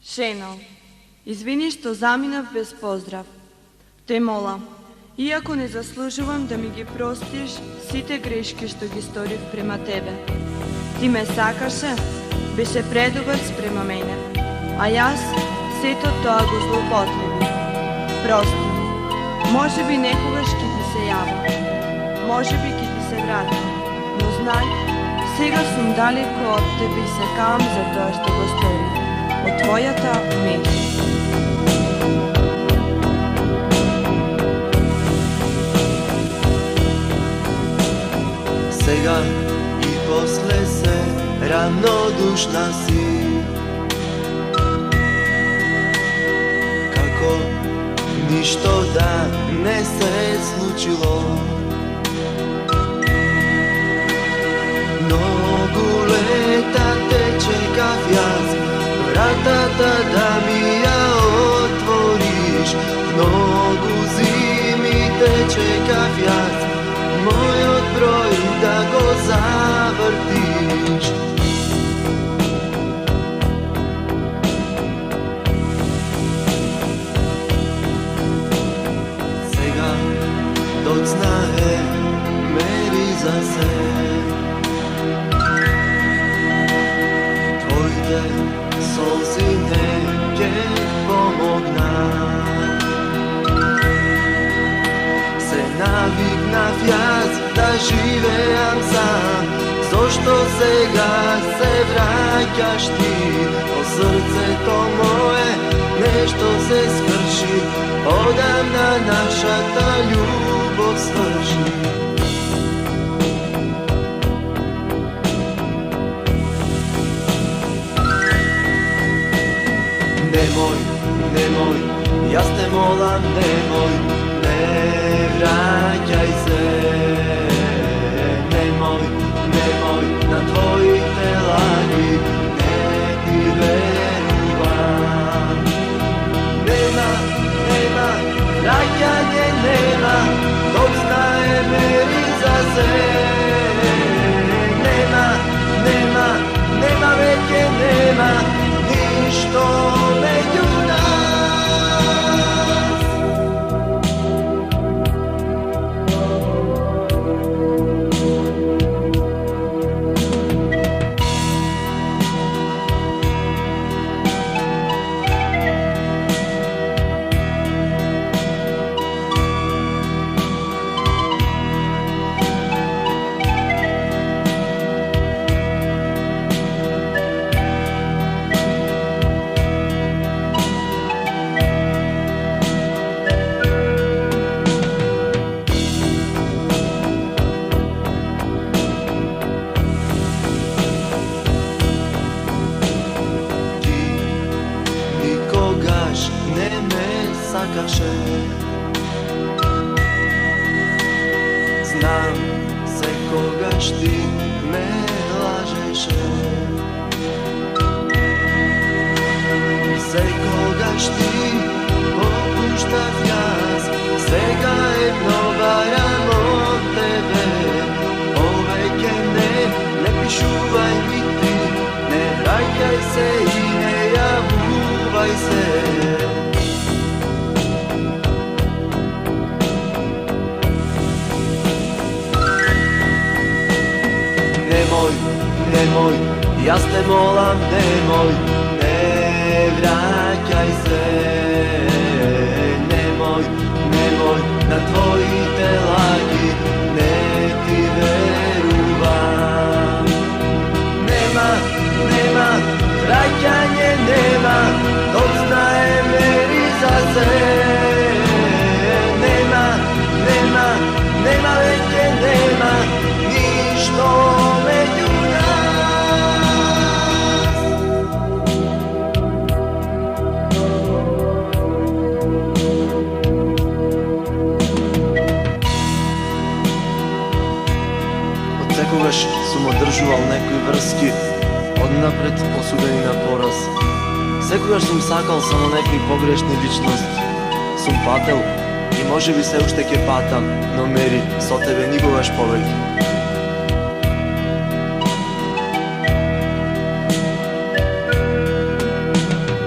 Шено, извини што заминав без поздрав. Те молам, иако не заслужувам да ми ги простиш сите грешки што ги сторив према тебе. Ти ме сакаше, беше предобар спрема мене, а јас сето тоа го злоупотребив. Прости ми, може би некогаш ќе ти се јавам, може би ќе ти се вратам, но знај, сега сум далеко од тебе и се каам за тоа што го сторив. Од твојата Мери. Сега и после се равнодушна си, како ништо да не се случило. Многу лета те чекав јас, вратата да ми ја отвориш. Многу зими те чекав јас, мојот број да го завртиш. Сега доцна е Мери за се. Твоите солзи не ќе помогнат. Се навикнав јас да живеам сам, зошто сега се враќаш ти? О срцето мое нешто се сврши, одамна нашата љубов сврши. Немој, немој, јас те молам, немој, не враќај се. Немој, немој, на твоите лаги не ти верувам. Нема, нема, враќање нема, доцна е Мери за се. Нема, нема, нема веќе нема, ништо меѓу нас. Знам, секогаш ти ме лажеше, секогаш ти попуштав јас. Сега едно барам од тебе, повеќе не пишувај ми ти, не враќај се и не јавувај се. Немој, немој, јас те молам, немој, не враќај се. Немој, немој, на твоите лаги не ти верувам. Нема, нема, враќање нема, доцна е Мери за се. Нема, нема, нема веќе нема, ништо меѓу нас. Од секогаш сум одржувал некои врски, однапред осудени на пораз. Секогаш сум сакал само некои погрешни личности. Сум пател и може би се уште ќе патам, но Мери, со тебе никогаш повеќе.